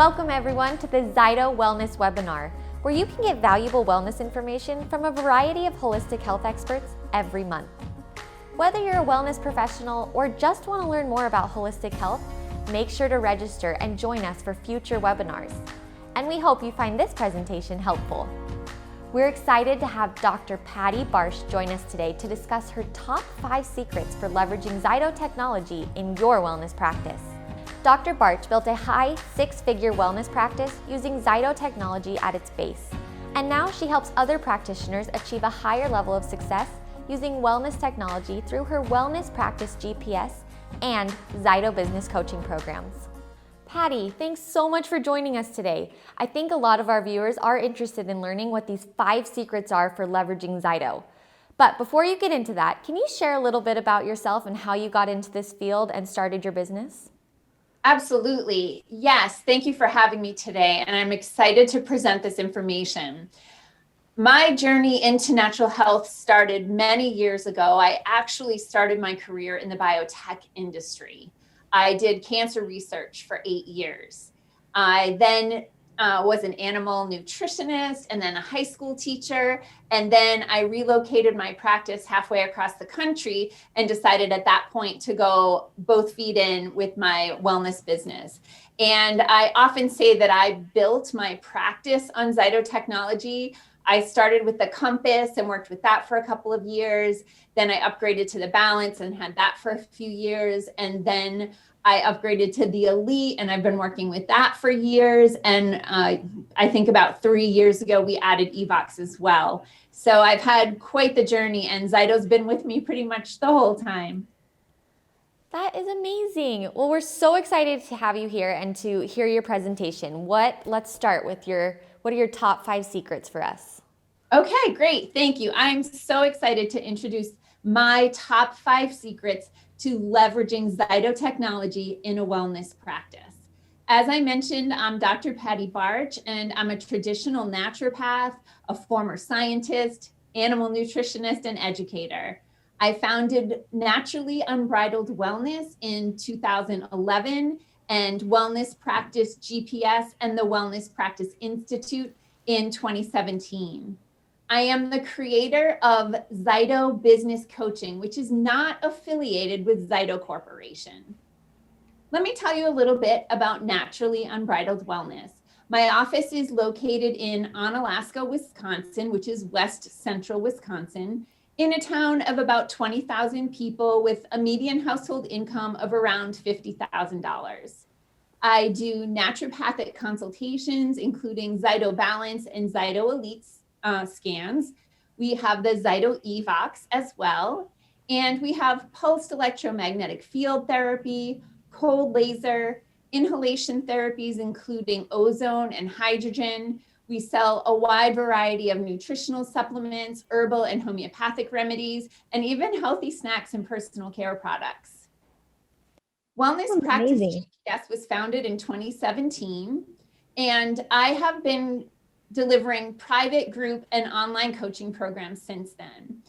Welcome everyone to the ZYTO Wellness webinar, where you can get valuable wellness information from a variety of holistic health experts every month. Whether you're a wellness professional or just want to learn more about holistic health, make sure to register and join us for future webinars. And we hope you find this presentation helpful. We're excited to have Dr. Patti Bartsch join us today to discuss her top 5 secrets for leveraging ZYTO technology in your wellness practice. Dr. Bartsch built a high 6-figure wellness practice using ZYTO technology at its base. And now she helps other practitioners achieve a higher level of success using wellness technology through her Wellness Practice GPS and ZYTO business coaching programs. Patti, thanks so much for joining us today. I think a lot of our viewers are interested in learning what these 5 secrets are for leveraging ZYTO. But before you get into that, can you share a little bit about yourself and how you got into this field and started your business? Absolutely. Yes. Thank you for having me today. And I'm excited to present this information. My journey into natural health started many years ago. I actually started my career in the biotech industry. I did cancer research for 8 years. I then was an animal nutritionist and then a high school teacher. And then I relocated my practice halfway across the country and decided at that point to go both feet in with my wellness business. And I often say that I built my practice on ZYTO technology. I started with the Compass and worked with that for a couple of years. Then I upgraded to the Balance and had that for a few years. And then I upgraded to the Elite and I've been working with that for years. And I think about 3 years ago, we added Evox as well. So I've had quite the journey and ZYTO's been with me pretty much the whole time. That is amazing. Well, we're so excited to have you here and to hear your presentation. Let's start with what are your top 5 secrets for us? Okay, great. Thank you. I'm so excited to introduce my top 5 secrets to leveraging ZYTO technology in a wellness practice. As I mentioned, I'm Dr. Patti Bartsch, and I'm a traditional naturopath, a former scientist, animal nutritionist, and educator. I founded Naturally Unbridled Wellness in 2011 and Wellness Practice GPS and the Wellness Practice Institute in 2017. I am the creator of ZYTO Business Coaching, which is not affiliated with ZYTO Corporation. Let me tell you a little bit about Naturally Unbridled Wellness. My office is located in Onalaska, Wisconsin, which is west central Wisconsin, in a town of about 20,000 people with a median household income of around $50,000. I do naturopathic consultations, including ZYTO Balance and ZYTO Elite scans. We have the ZYTO Evox as well. And we have pulsed electromagnetic field therapy, cold laser, inhalation therapies, including ozone and hydrogen. We sell a wide variety of nutritional supplements, herbal and homeopathic remedies, and even healthy snacks and personal care products. Wellness Practice GPS was founded in 2017, and I have been delivering private, group, and online coaching programs since then.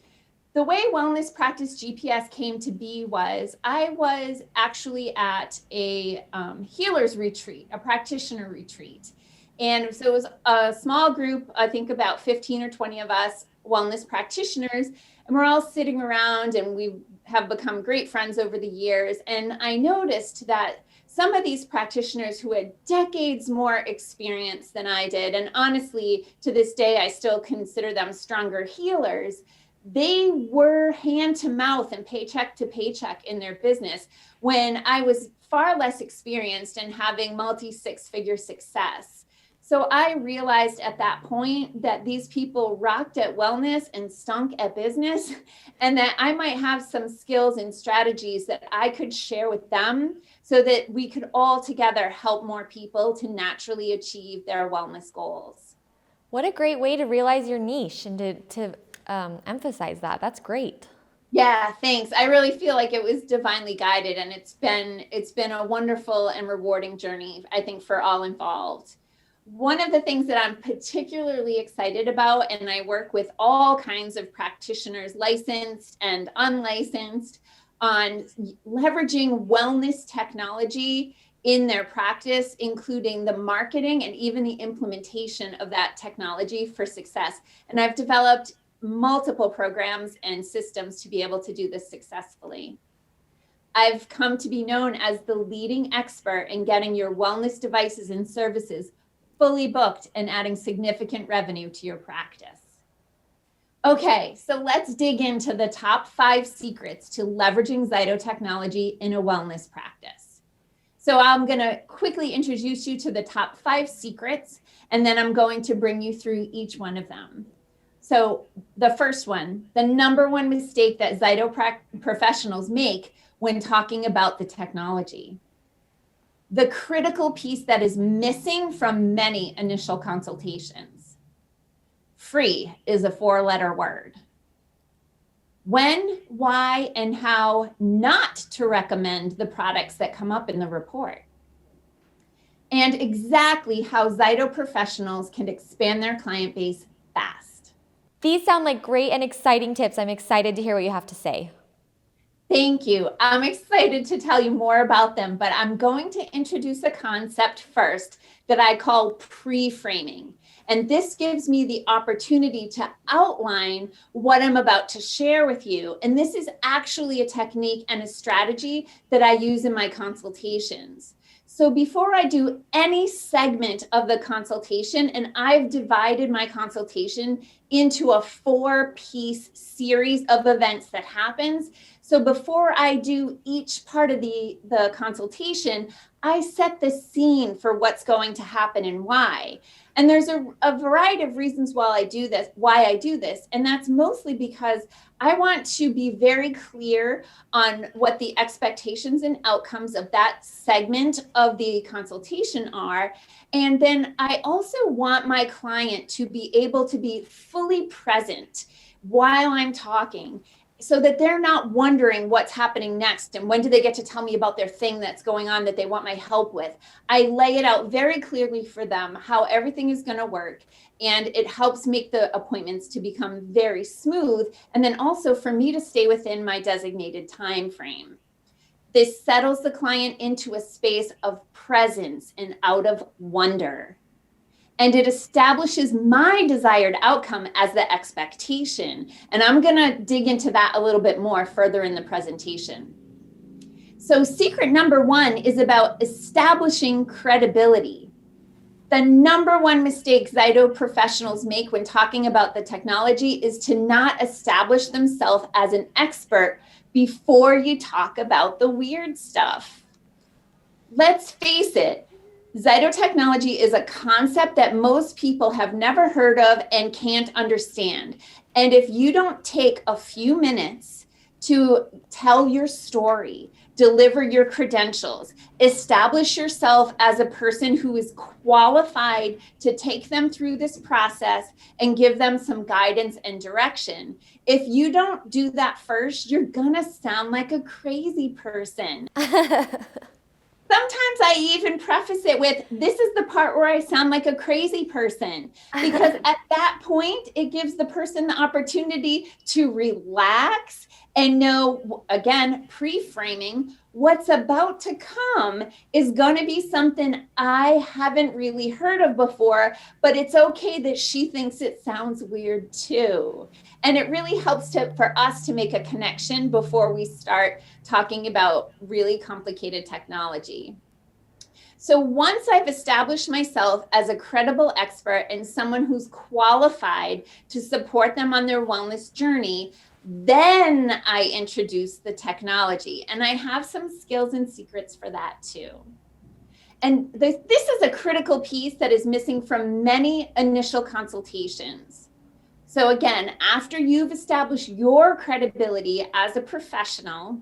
The way Wellness Practice GPS came to be was I was actually at a healer's retreat, a practitioner retreat. And so it was a small group, I think about 15 or 20 of us wellness practitioners, and we're all sitting around and we have become great friends over the years. And I noticed that some of these practitioners who had decades more experience than I did, and honestly, to this day, I still consider them stronger healers, they were hand to mouth and paycheck to paycheck in their business when I was far less experienced and having multi-6-figure success. So I realized at that point that these people rocked at wellness and stunk at business, and that I might have some skills and strategies that I could share with them so that we could all together help more people to naturally achieve their wellness goals. What a great way to realize your niche and to emphasize that. That's great. Yeah, thanks. I really feel like it was divinely guided, and it's been a wonderful and rewarding journey, I think, for all involved. One of the things that I'm particularly excited about, and I work with all kinds of practitioners, licensed and unlicensed, on leveraging wellness technology in their practice, including the marketing and even the implementation of that technology for success. And I've developed multiple programs and systems to be able to do this successfully. I've come to be known as the leading expert in getting your wellness devices and services fully booked and adding significant revenue to your practice. Okay, so let's dig into the top 5 secrets to leveraging ZYTO technology in a wellness practice. So I'm going to quickly introduce you to the top 5 secrets, and then I'm going to bring you through each one of them. So the first one, the number one mistake that ZYTO professionals make when talking about the technology. The critical piece that is missing from many initial consultations. Free is a 4-letter word. When, why, and how not to recommend the products that come up in the report. And exactly how ZYTO professionals can expand their client base fast. These sound like great and exciting tips. I'm excited to hear what you have to say. Thank you. I'm excited to tell you more about them, but I'm going to introduce a concept first that I call preframing. And this gives me the opportunity to outline what I'm about to share with you. And this is actually a technique and a strategy that I use in my consultations. So before I do any segment of the consultation, and I've divided my consultation into a 4-piece series of events that happens. So before I do each part of the consultation, I set the scene for what's going to happen and why. And there's a variety of reasons why I do this. And that's mostly because I want to be very clear on what the expectations and outcomes of that segment of the consultation are. And then I also want my client to be able to be fully present while I'm talking, so that they're not wondering what's happening next and when do they get to tell me about their thing that's going on that they want my help with. I lay it out very clearly for them how everything is going to work, and it helps make the appointments to become very smooth, and then also for me to stay within my designated time frame. This settles the client into a space of presence and out of wonder. And it establishes my desired outcome as the expectation. And I'm going to dig into that a little bit more further in the presentation. So secret number 1 is about establishing credibility. The number 1 mistake ZYTO professionals make when talking about the technology is to not establish themselves as an expert before you talk about the weird stuff. Let's face it. ZYTO technology is a concept that most people have never heard of and can't understand. And if you don't take a few minutes to tell your story, deliver your credentials, establish yourself as a person who is qualified to take them through this process and give them some guidance and direction, if you don't do that first, you're gonna sound like a crazy person. Sometimes I even preface it with, this is the part where I sound like a crazy person, because at that point, it gives the person the opportunity to relax and know, again, pre-framing, what's about to come is going to be something I haven't really heard of before, but it's okay that she thinks it sounds weird too. And it really helps for us to make a connection before we start talking about really complicated technology. So once I've established myself as a credible expert and someone who's qualified to support them on their wellness journey, then I introduce the technology. And I have some skills and secrets for that too. And this is a critical piece that is missing from many initial consultations. So again, after you've established your credibility as a professional,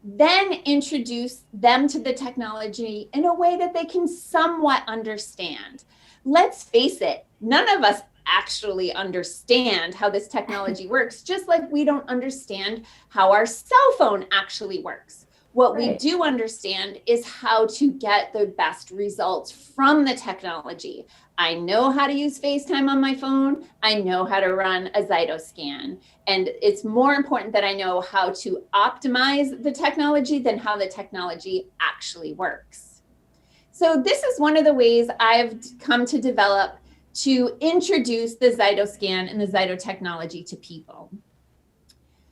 then introduce them to the technology in a way that they can somewhat understand. Let's face it, none of us actually understand how this technology works, just like we don't understand how our cell phone actually works. What we do understand is how to get the best results from the technology. I know how to use FaceTime on my phone. I know how to run a ZYTO scan. And it's more important that I know how to optimize the technology than how the technology actually works. So this is one of the ways I've come to develop to introduce the ZYTO scan and the ZYTO technology to people.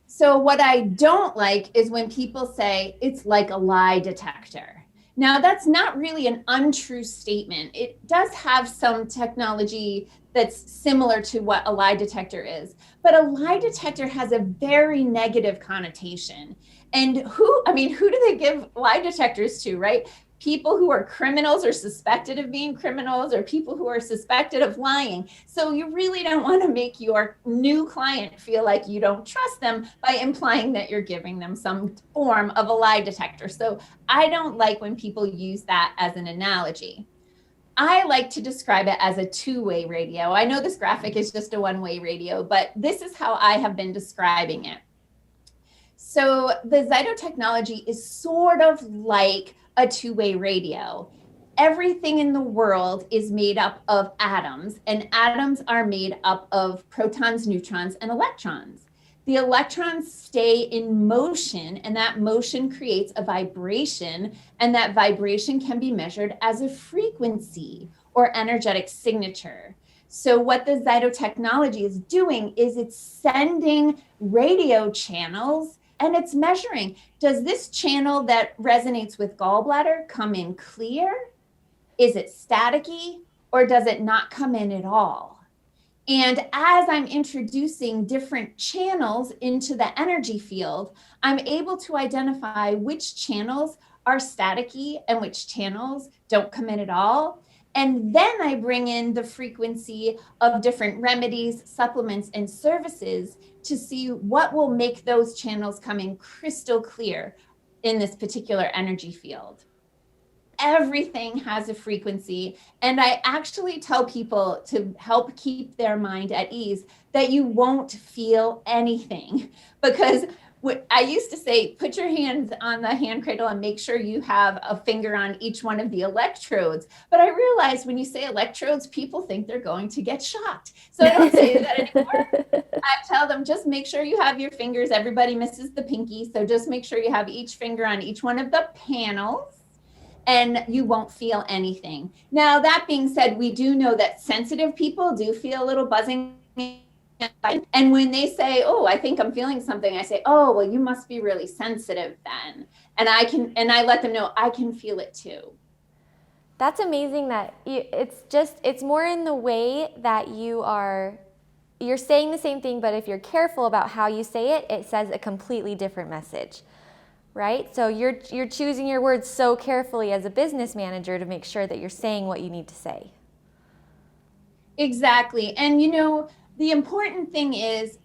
So what I don't like is when people say it's like a lie detector. Now, that's not really an untrue statement. It does have some technology that's similar to what a lie detector is, but a lie detector has a very negative connotation. And who do they give lie detectors to, right? People who are criminals or suspected of being criminals, or people who are suspected of lying. So you really don't want to make your new client feel like you don't trust them by implying that you're giving them some form of a lie detector. So I don't like when people use that as an analogy. I like to describe it as a two-way radio. I know this graphic is just a one-way radio, but this is how I have been describing it. So the ZYTO technology is sort of like a two-way radio. Everything in the world is made up of atoms, and atoms are made up of protons, neutrons, and electrons. The electrons stay in motion, and that motion creates a vibration, and that vibration can be measured as a frequency or energetic signature. So what the ZYTO technology is doing is it's sending radio channels and it's measuring, does this channel that resonates with gallbladder come in clear? Is it staticky, or does it not come in at all? And as I'm introducing different channels into the energy field, I'm able to identify which channels are staticky and which channels don't come in at all. And then I bring in the frequency of different remedies, supplements, and services to see what will make those channels come in crystal clear in this particular energy field. Everything has a frequency. And I actually tell people to help keep their mind at ease that you won't feel anything, because I used to say, put your hands on the hand cradle and make sure you have a finger on each one of the electrodes. But I realized when you say electrodes, people think they're going to get shocked. So I don't say that anymore. I tell them, just make sure you have your fingers. Everybody misses the pinky. So just make sure you have each finger on each one of the panels, and you won't feel anything. Now, that being said, we do know that sensitive people do feel a little buzzing. And when they say, oh, I think I'm feeling something, I say, oh, well, you must be really sensitive then. And I let them know I can feel it too. That's amazing that it's more in the way that you're saying the same thing, but if you're careful about how you say it, it says a completely different message, right? So you're choosing your words so carefully as a business manager to make sure that you're saying what you need to say. Exactly. And the important thing is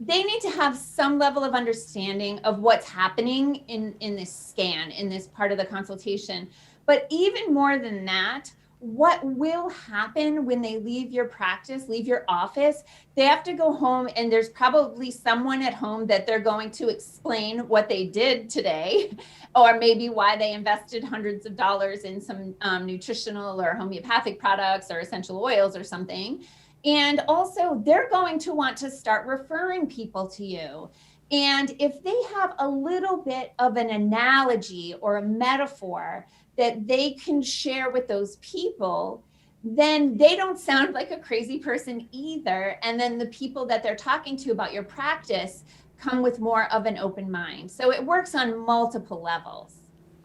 they need to have some level of understanding of what's happening in this scan, in this part of the consultation. But even more than that, what will happen when they leave your practice, leave your office, they have to go home, and there's probably someone at home that they're going to explain what they did today, or maybe why they invested hundreds of dollars in some nutritional or homeopathic products or essential oils or something. And also, they're going to want to start referring people to you. And if they have a little bit of an analogy or a metaphor that they can share with those people, then they don't sound like a crazy person either. And then the people that they're talking to about your practice come with more of an open mind. So it works on multiple levels.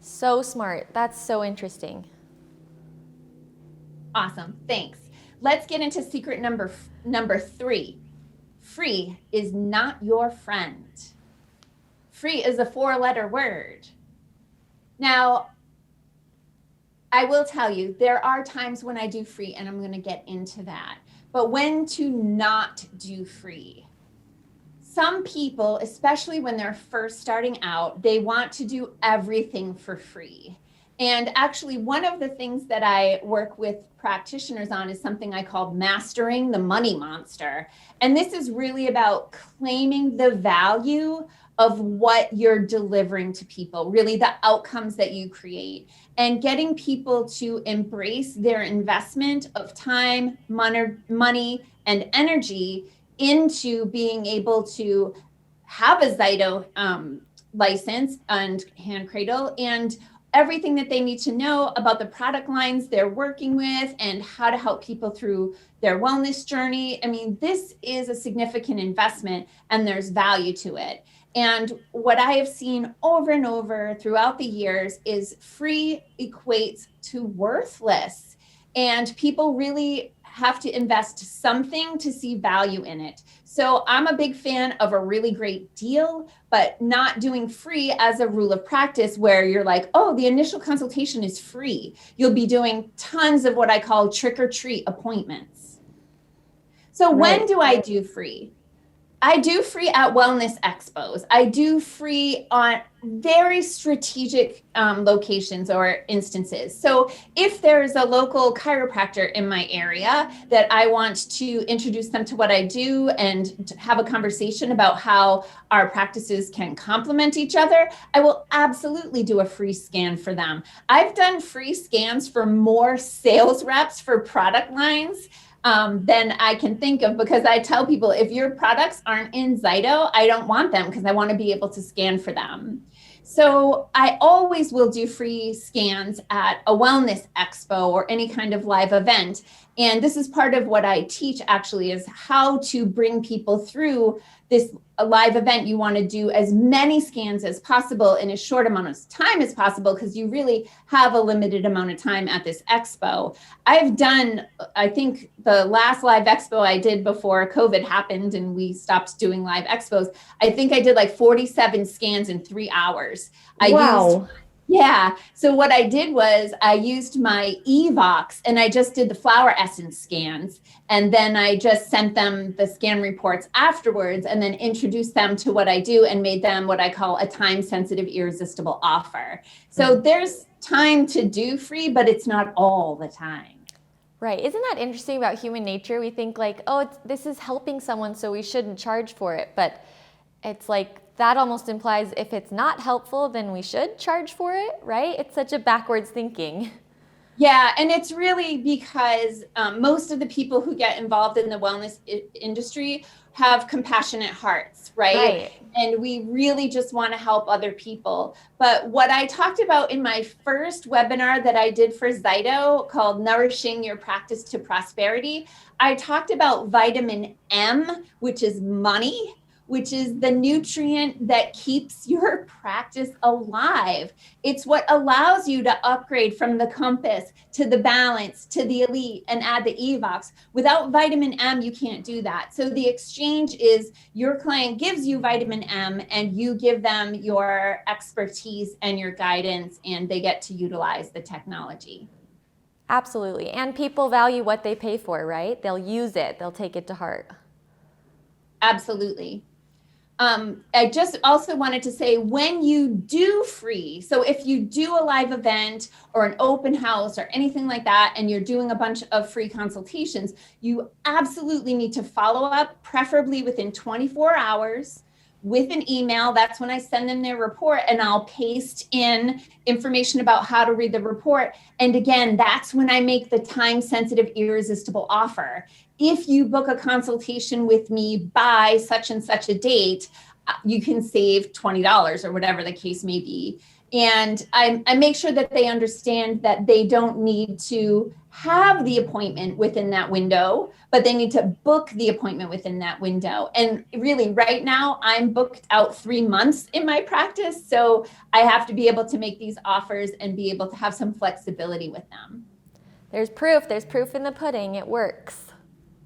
So smart. That's so interesting. Awesome. Thanks. Let's get into secret number 3. Free is not your friend. Free is a 4-letter word. Now, I will tell you, there are times when I do free, and I'm going to get into that. But when to not do free. Some people, especially when they're first starting out, they want to do everything for free. And actually, one of the things that I work with practitioners on is something I call mastering the money monster. And this is really about claiming the value of what you're delivering to people, really the outcomes that you create, and getting people to embrace their investment of time, money, and energy into being able to have a ZYTO license and hand cradle, and everything that they need to know about the product lines they're working with and how to help people through their wellness journey. I mean, this is a significant investment and there's value to it. And what I have seen over and over throughout the years is free equates to worthless. And people really have to invest something to see value in it. So I'm a big fan of a really great deal, but not doing free as a rule of practice where you're like, oh, the initial consultation is free. You'll be doing tons of what I call trick or treat appointments. So when do I do free? I do free at wellness expos. I do free on very strategic locations or instances. So if there's a local chiropractor in my area that I want to introduce them to what I do and to have a conversation about how our practices can complement each other, I will absolutely do a free scan for them. I've done free scans for more sales reps for product lines than I can think of, because I tell people, if your products aren't in ZYTO, I don't want them because I want to be able to scan for them. So I always will do free scans at a wellness expo or any kind of live event. And this is part of what I teach actually, is how to bring people through this live event. You want to do as many scans as possible in as short amount of time as possible, because you really have a limited amount of time at this expo. I've done, I think the last live expo I did before COVID happened and we stopped doing live expos, I think I did like 47 scans in 3 hours. Wow. Yeah. So what I did was I used my eVox and I just did the flower essence scans. And then I just sent them the scan reports afterwards and then introduced them to what I do and made them what I call a time-sensitive, irresistible offer. So there's time to do free, but it's not all the time. Right. Isn't that interesting about human nature? We think like, oh, this is helping someone, so we shouldn't charge for it. But it's like, that almost implies if it's not helpful, then we should charge for it, right? It's such a backwards thinking. Yeah, and it's really because most of the people who get involved in the wellness industry have compassionate hearts, right? And we really just want to help other people. But what I talked about in my first webinar that I did for ZYTO called Nourishing Your Practice to Prosperity, I talked about vitamin M, which is money, which is the nutrient that keeps your practice alive. It's what allows you to upgrade from the compass to the balance to the elite and add the eVox. Without vitamin M, you can't do that. So the exchange is your client gives you vitamin M and you give them your expertise and your guidance, and they get to utilize the technology. Absolutely. And people value what they pay for, right? They'll use it. They'll take it to heart. Absolutely. I just also wanted to say, when you do free, so if you do a live event or an open house or anything like that, and you're doing a bunch of free consultations, you absolutely need to follow up, preferably within 24 hours with an email. That's when I send them their report, and I'll paste in information about how to read the report. And again, that's when I make the time-sensitive, irresistible offer. If you book a consultation with me by such and such a date, you can save $20 or whatever the case may be. And I make sure that they understand that they don't need to have the appointment within that window, but they need to book the appointment within that window. And really, right now, I'm booked out 3 months in my practice. So I have to be able to make these offers and be able to have some flexibility with them. There's proof in the pudding. It works.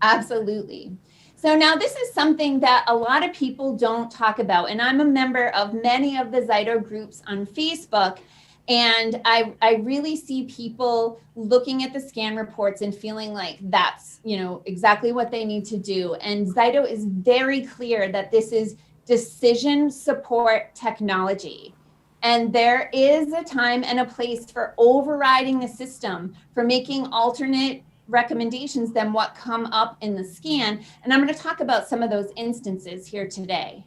Absolutely. So now this is something that a lot of people don't talk about. And I'm a member of many of the ZYTO groups on Facebook. And I really see people looking at the scan reports and feeling like that's, exactly what they need to do. And ZYTO is very clear that this is decision support technology. And there is a time and a place for overriding the system, for making alternate recommendations than what come up in the scan. And I'm going to talk about some of those instances here today.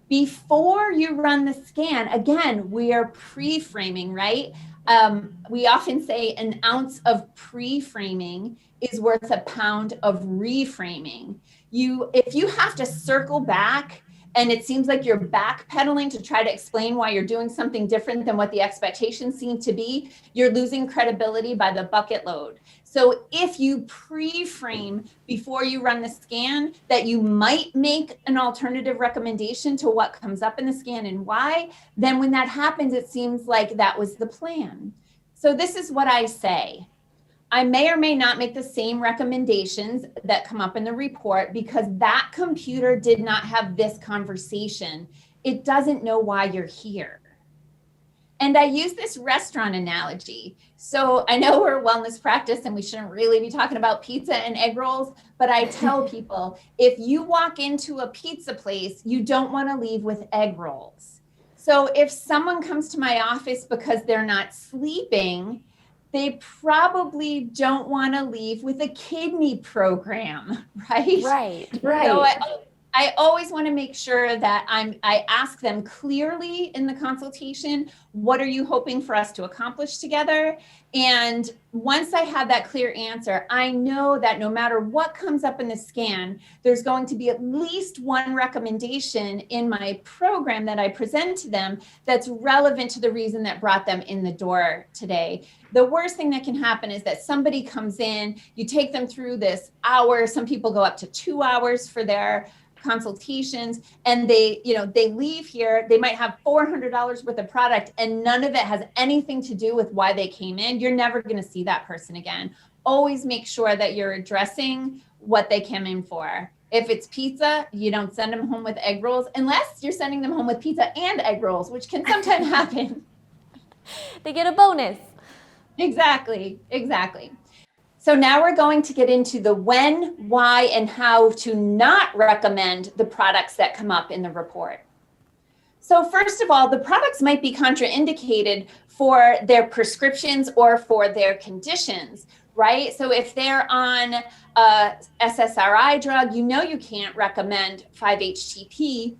Before you run the scan, again, we are pre-framing, right? We often say an ounce of pre-framing is worth a pound of reframing. If you have to circle back and it seems like you're backpedaling to try to explain why you're doing something different than what the expectations seem to be, you're losing credibility by the bucket load. So if you pre-frame before you run the scan that you might make an alternative recommendation to what comes up in the scan and why, then when that happens, it seems like that was the plan. So this is what I say. I may or may not make the same recommendations that come up in the report because that computer did not have this conversation. It doesn't know why you're here. And I use this restaurant analogy. So I know we're a wellness practice and we shouldn't really be talking about pizza and egg rolls, but I tell people, if you walk into a pizza place, you don't want to leave with egg rolls. So if someone comes to my office because they're not sleeping, they probably don't want to leave with a kidney program, right? Right. So I always want to make sure that I ask them clearly in the consultation, what are you hoping for us to accomplish together? And once I have that clear answer, I know that no matter what comes up in the scan, there's going to be at least one recommendation in my program that I present to them that's relevant to the reason that brought them in the door today. The worst thing that can happen is that somebody comes in, you take them through this hour, some people go up to 2 hours for their consultations, and they leave here, they might have $400 worth of product and none of it has anything to do with why they came in. You're never going to see that person again. Always make sure that you're addressing what they came in for. If it's pizza, you don't send them home with egg rolls unless you're sending them home with pizza and egg rolls, which can sometimes happen. They get a bonus. Exactly. So now we're going to get into the when, why, and how to not recommend the products that come up in the report. So first of all, the products might be contraindicated for their prescriptions or for their conditions, right? So if they're on a SSRI drug, you can't recommend 5-HTP.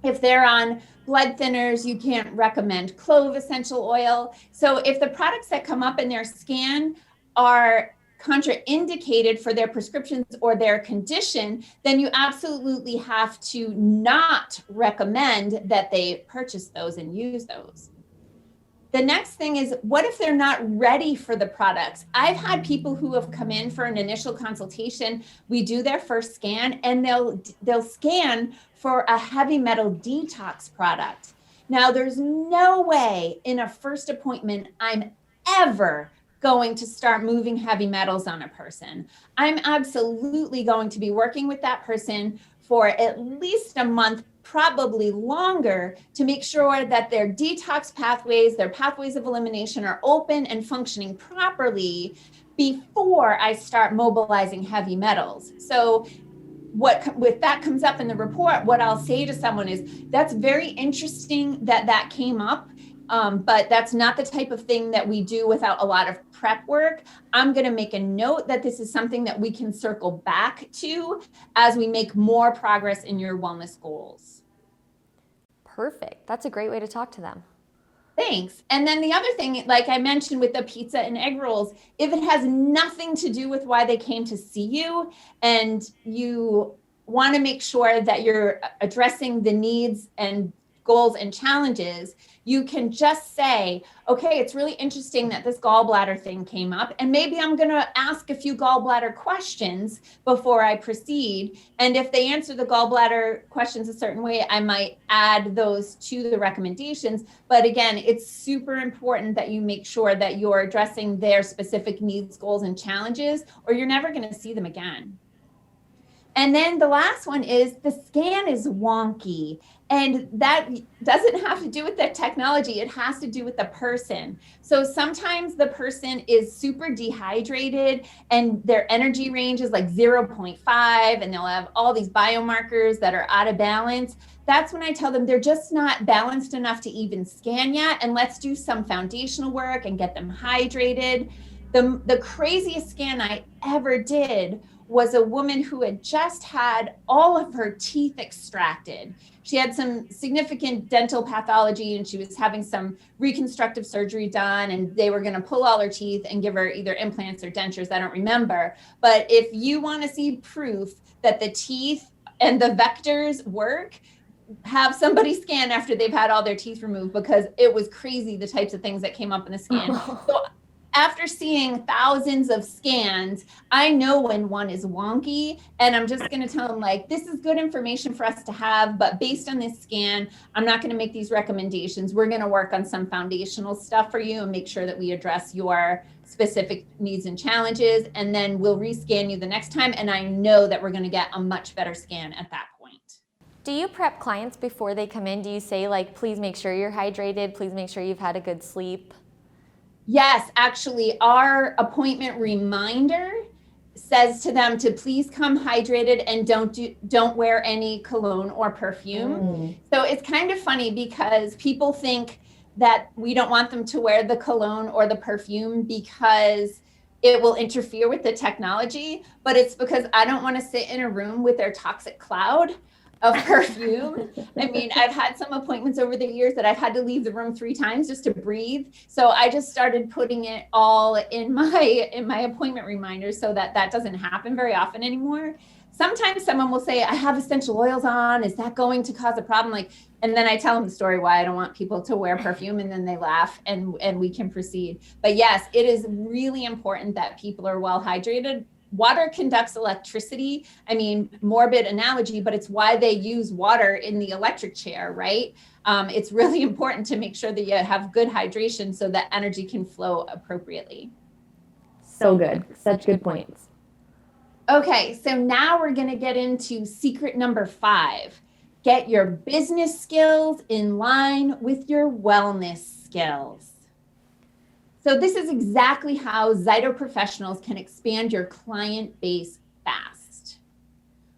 If they're on blood thinners, you can't recommend clove essential oil. So if the products that come up in their scan are contraindicated for their prescriptions or their condition, then you absolutely have to not recommend that they purchase those and use those. The next thing is, what if they're not ready for the products? I've had people who have come in for an initial consultation. We do their first scan and they'll scan for a heavy metal detox product. Now, there's no way in a first appointment I'm ever going to start moving heavy metals on a person. I'm absolutely going to be working with that person for at least a month, probably longer, to make sure that their detox pathways, their pathways of elimination are open and functioning properly before I start mobilizing heavy metals. So with that comes up in the report, what I'll say to someone is, that's very interesting that came up. But that's not the type of thing that we do without a lot of prep work. I'm going to make a note that this is something that we can circle back to as we make more progress in your wellness goals. Perfect. That's a great way to talk to them. Thanks. And then the other thing, like I mentioned with the pizza and egg rolls, if it has nothing to do with why they came to see you and you want to make sure that you're addressing the needs and goals and challenges, you can just say, okay, it's really interesting that this gallbladder thing came up, and maybe I'm going to ask a few gallbladder questions before I proceed. And if they answer the gallbladder questions a certain way, I might add those to the recommendations. But again, it's super important that you make sure that you're addressing their specific needs, goals, and challenges, or you're never going to see them again. And then the last one is the scan is wonky. And that doesn't have to do with the technology. It has to do with the person. So sometimes the person is super dehydrated and their energy range is like 0.5 and they'll have all these biomarkers that are out of balance. That's when I tell them they're just not balanced enough to even scan yet. And let's do some foundational work and get them hydrated. The craziest scan I ever did was a woman who had just had all of her teeth extracted. She had some significant dental pathology and she was having some reconstructive surgery done, and they were going to pull all her teeth and give her either implants or dentures. I don't remember. But if you want to see proof that the teeth and the vectors work, have somebody scan after they've had all their teeth removed, because it was crazy the types of things that came up in the scan. So after seeing thousands of scans, I know when one is wonky, and I'm just going to tell them, like, this is good information for us to have, but based on this scan, I'm not going to make these recommendations. We're going to work on some foundational stuff for you and make sure that we address your specific needs and challenges, and then we'll rescan you the next time. And I know that we're going to get a much better scan at that point. Do you prep clients before they come in? Do you say, like, please make sure you're hydrated, please make sure you've had a good sleep? Yes, actually, our appointment reminder says to them to please come hydrated and don't wear any cologne or perfume. So it's kind of funny because people think that we don't want them to wear the cologne or the perfume because it will interfere with the technology, but it's because I don't want to sit in a room with their toxic cloud of perfume. I mean, I've had some appointments over the years that I've had to leave the room 3 times just to breathe. So I just started putting it all in my appointment reminders so that that doesn't happen very often anymore. Sometimes someone will say, I have essential oils on. Is that going to cause a problem? Like, and then I tell them the story why I don't want people to wear perfume, and then they laugh and we can proceed. But yes, it is really important that people are well hydrated. Water conducts electricity. I mean, morbid analogy, but it's why they use water in the electric chair, right? It's really important to make sure that you have good hydration so that energy can flow appropriately. So good. Such good points. Okay, so now we're going to get into secret number 5. Get your business skills in line with your wellness skills. So this is exactly how ZYTO professionals can expand your client base fast.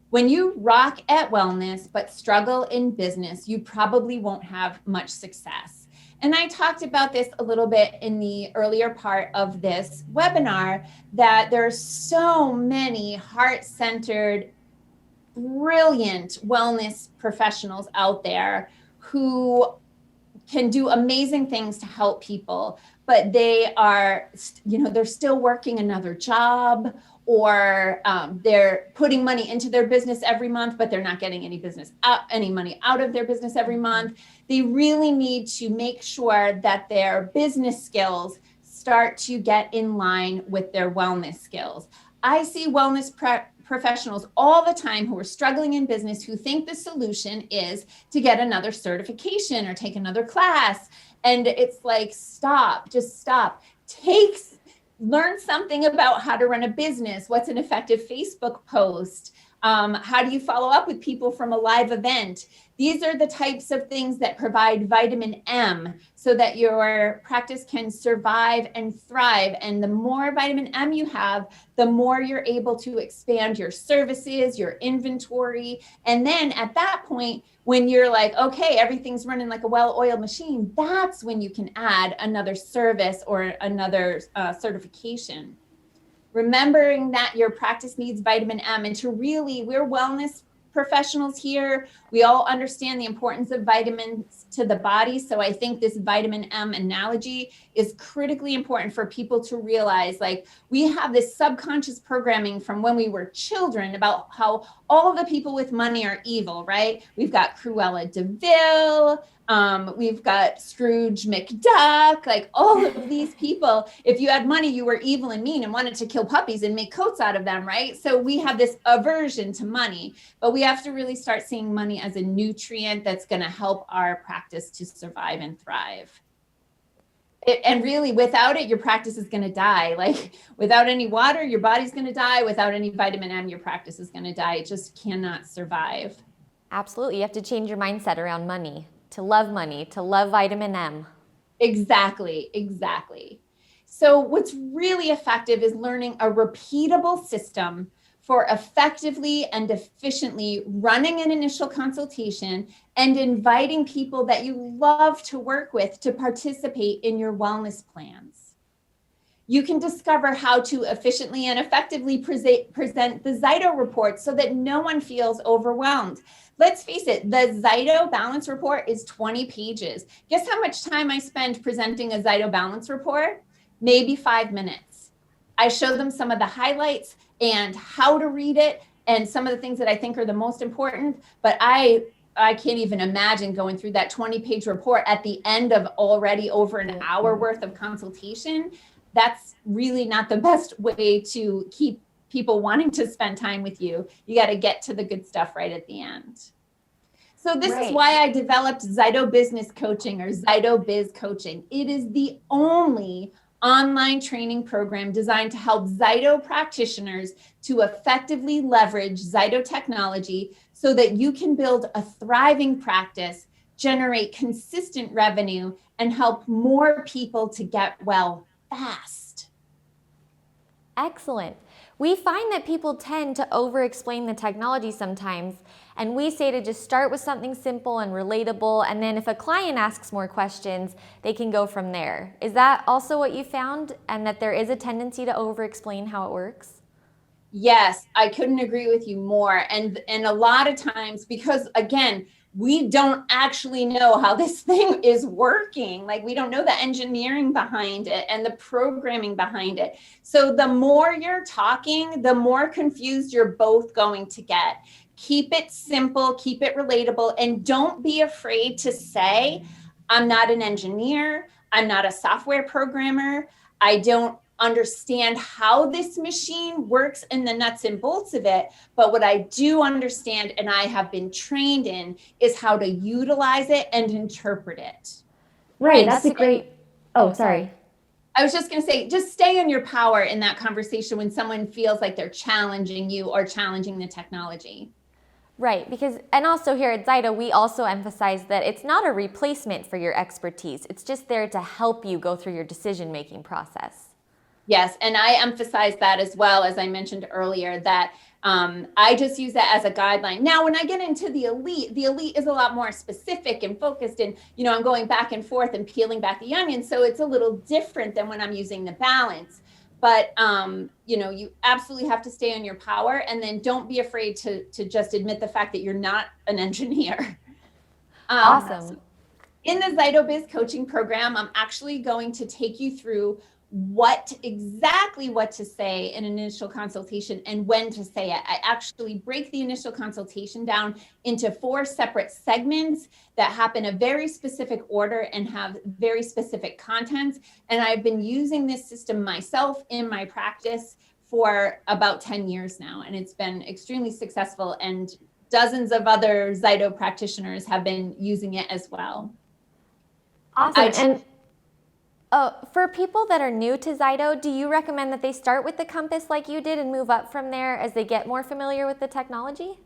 When you rock at wellness but struggle in business, you probably won't have much success. And I talked about this a little bit in the earlier part of this webinar, that there are so many heart-centered, brilliant wellness professionals out there who can do amazing things to help people, but they are, they're still working another job, or they're putting money into their business every month, but they're not getting any money out of their business every month. They really need to make sure that their business skills start to get in line with their wellness skills. I see wellness professionals all the time who are struggling in business who think the solution is to get another certification or take another class. And it's like, just stop. Learn something about how to run a business. What's an effective Facebook post? How do you follow up with people from a live event? These are the types of things that provide vitamin M so that your practice can survive and thrive. And the more vitamin M you have, the more you're able to expand your services, your inventory. And then at that point, when you're like, okay, everything's running like a well-oiled machine, that's when you can add another service or another certification. Remembering that your practice needs vitamin M, and we're wellness professionals here. We all understand the importance of vitamins to the body. So I think this vitamin M analogy is critically important for people to realize, like, we have this subconscious programming from when we were children about how all the people with money are evil, right? We've got Cruella de Vil, we've got Scrooge McDuck, like all of these people. If you had money, you were evil and mean and wanted to kill puppies and make coats out of them, right? So we have this aversion to money, but we have to really start seeing money as a nutrient that's going to help our practice to survive and thrive. And really, without it, your practice is going to die. Like, without any water, your body's going to die. Without any vitamin M, your practice is going to die. It just cannot survive. Absolutely. You have to change your mindset around money, to love vitamin M. Exactly. So what's really effective is learning a repeatable system for effectively and efficiently running an initial consultation and inviting people that you love to work with to participate in your wellness plans. You can discover how to efficiently and effectively present the ZYTO report so that no one feels overwhelmed. Let's face it, the ZYTO balance report is 20 pages. Guess how much time I spend presenting a ZYTO balance report? Maybe 5 minutes. I show them some of the highlights and how to read it and some of the things that I think are the most important, but I I can't even imagine going through that 20-page report at the end of already over an hour worth of consultation. That's really not the best way to keep people wanting to spend time with you. You got to get to the good stuff right at the end. So this is why I developed ZYTO Business Coaching, or ZYTO Biz Coaching. It is the only online training program designed to help ZYTO practitioners to effectively leverage ZYTO technology so that you can build a thriving practice, generate consistent revenue, and help more people to get well fast. Excellent. We find that people tend to over-explain the technology sometimes, and we say to just start with something simple and relatable, and then if a client asks more questions, they can go from there. Is that also what you found, and that there is a tendency to over-explain how it works? Yes, I couldn't agree with you more. And a lot of times, because again, we don't actually know how this thing is working. Like, we don't know the engineering behind it and the programming behind it. So the more you're talking, the more confused you're both going to get. Keep it simple, keep it relatable, and don't be afraid to say, I'm not an engineer, I'm not a software programmer, I don't understand how this machine works and the nuts and bolts of it. But what I do understand and I have been trained in is how to utilize it and interpret it. Right, that's a great, sorry. I was just going to say, just stay in your power in that conversation when someone feels like they're challenging you or challenging the technology. Right, because, and also here at ZYTO, we also emphasize that it's not a replacement for your expertise. It's just there to help you go through your decision-making process. Yes, and I emphasize that as well, as I mentioned earlier, that I just use that as a guideline. Now, when I get into the elite is a lot more specific and focused, and I'm going back and forth and peeling back the onion, so it's a little different than when I'm using the balance. But you absolutely have to stay in your power, and then don't be afraid to just admit the fact that you're not an engineer. Awesome. In the ZYTO Biz Coaching Program, I'm actually going to take you through exactly what to say in an initial consultation and when to say it. I actually break the initial consultation down into 4 separate segments that happen a very specific order and have very specific contents. And I've been using this system myself in my practice for about 10 years now, and it's been extremely successful, and dozens of other ZYTO practitioners have been using it as well. Awesome. For people that are new to ZYTO, do you recommend that they start with the compass like you did and move up from there as they get more familiar with the technology?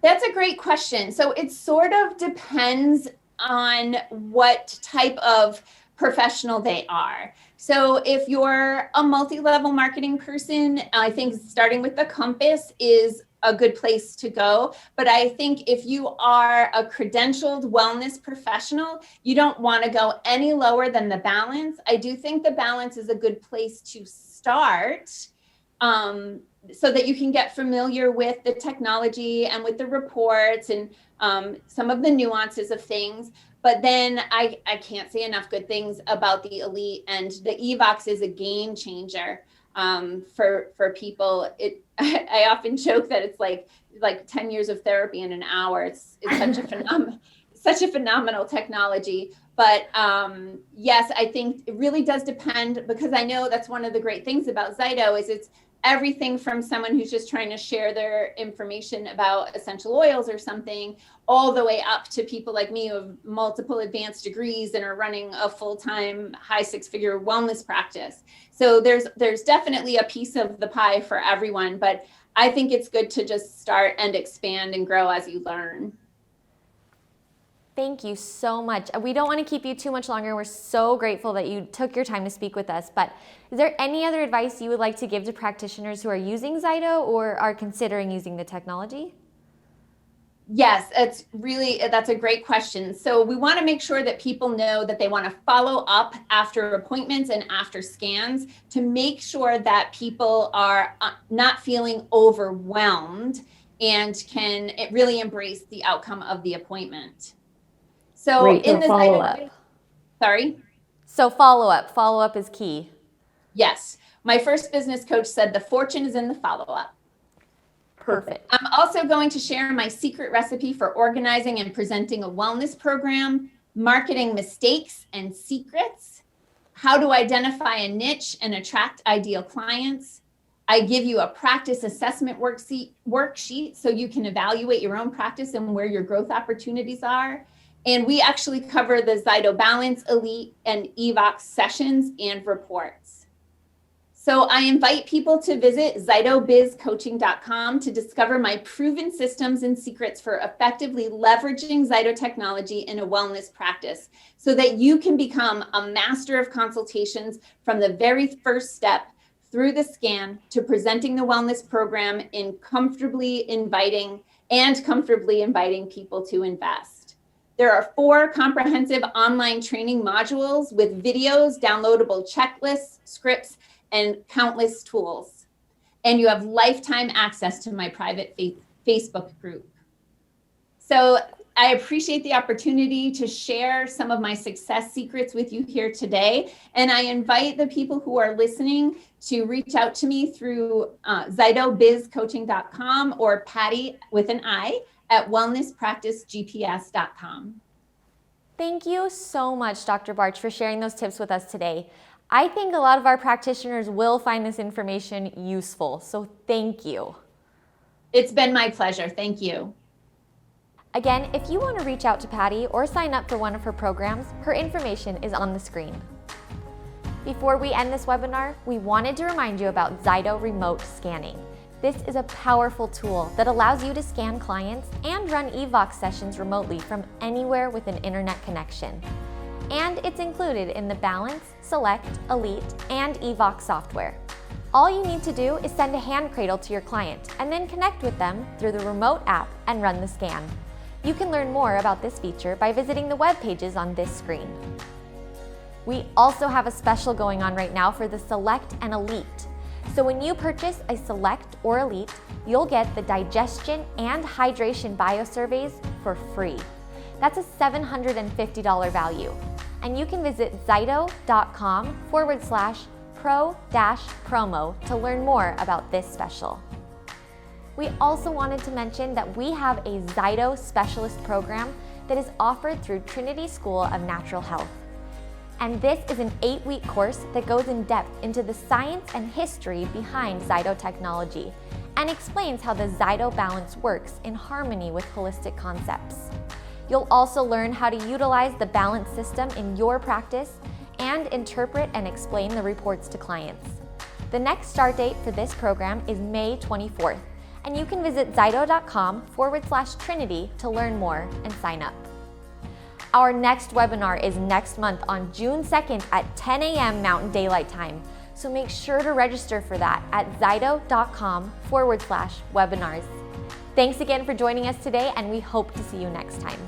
That's a great question. So it sort of depends on what type of professional they are. So if you're a multi-level marketing person, I think starting with the compass is a good place to go. But I think if you are a credentialed wellness professional, you don't want to go any lower than the balance. I do think the balance is a good place to start, so that you can get familiar with the technology and with the reports and some of the nuances of things. But then I can't say enough good things about the elite, and the EVOX is a game changer for people. I often joke that it's like 10 years of therapy in an hour. It's such a phenomenal technology. But yes, I think it really does depend, because I know that's one of the great things about ZYTO is it's everything from someone who's just trying to share their information about essential oils or something, all the way up to people like me who have multiple advanced degrees and are running a full-time high 6-figure wellness practice. So there's definitely a piece of the pie for everyone, but I think it's good to just start and expand and grow as you learn. Thank you so much. We don't want to keep you too much longer. We're so grateful that you took your time to speak with us. But is there any other advice you would like to give to practitioners who are using ZYTO or are considering using the technology? Yes, that's a great question. So we want to make sure that people know that they want to follow up after appointments and after scans to make sure that people are not feeling overwhelmed and can really embrace the outcome of the appointment. So Great. in the follow-up. Sorry? So follow-up. Follow-up is key. Yes. My first business coach said the fortune is in the follow-up. Perfect. I'm also going to share my secret recipe for organizing and presenting a wellness program, marketing mistakes and secrets, how to identify a niche and attract ideal clients. I give you a practice assessment worksheet so you can evaluate your own practice and where your growth opportunities are. And we actually cover the ZYTO Balance, Elite, and EVOX sessions and reports. So I invite people to visit ZYTOBizCoaching.com to discover my proven systems and secrets for effectively leveraging ZYTO technology in a wellness practice so that you can become a master of consultations from the very first step through the scan to presenting the wellness program in comfortably inviting people to invest. There are 4 comprehensive online training modules with videos, downloadable checklists, scripts, and countless tools. And you have lifetime access to my private Facebook group. So I appreciate the opportunity to share some of my success secrets with you here today. And I invite the people who are listening to reach out to me through ZYTOBizCoaching.com or Patti with an I at wellnesspracticegps.com. Thank you so much, Dr. Bartsch, for sharing those tips with us today. I think a lot of our practitioners will find this information useful, so thank you. It's been my pleasure. Thank you. Again, if you want to reach out to Patti or sign up for one of her programs, her information is on the screen. Before we end this webinar, we wanted to remind you about ZYTO Remote Scanning. This is a powerful tool that allows you to scan clients and run EVOX sessions remotely from anywhere with an internet connection. And it's included in the Balance, Select, Elite, and EVOX software. All you need to do is send a hand cradle to your client and then connect with them through the remote app and run the scan. You can learn more about this feature by visiting the web pages on this screen. We also have a special going on right now for the Select and Elite. So when you purchase a Select or Elite, you'll get the digestion and hydration biosurveys for free. That's a $750 value. And you can visit ZYTO.com/pro-promo to learn more about this special. We also wanted to mention that we have a ZYTO specialist program that is offered through Trinity School of Natural Health. And this is an 8-week course that goes in depth into the science and history behind ZYTO technology and explains how the ZYTO balance works in harmony with holistic concepts. You'll also learn how to utilize the balance system in your practice and interpret and explain the reports to clients. The next start date for this program is May 24th, and you can visit ZYTO.com/Trinity to learn more and sign up. Our next webinar is next month on June 2nd at 10 a.m. Mountain Daylight Time, so make sure to register for that at ZYTO.com/webinars. Thanks again for joining us today, and we hope to see you next time.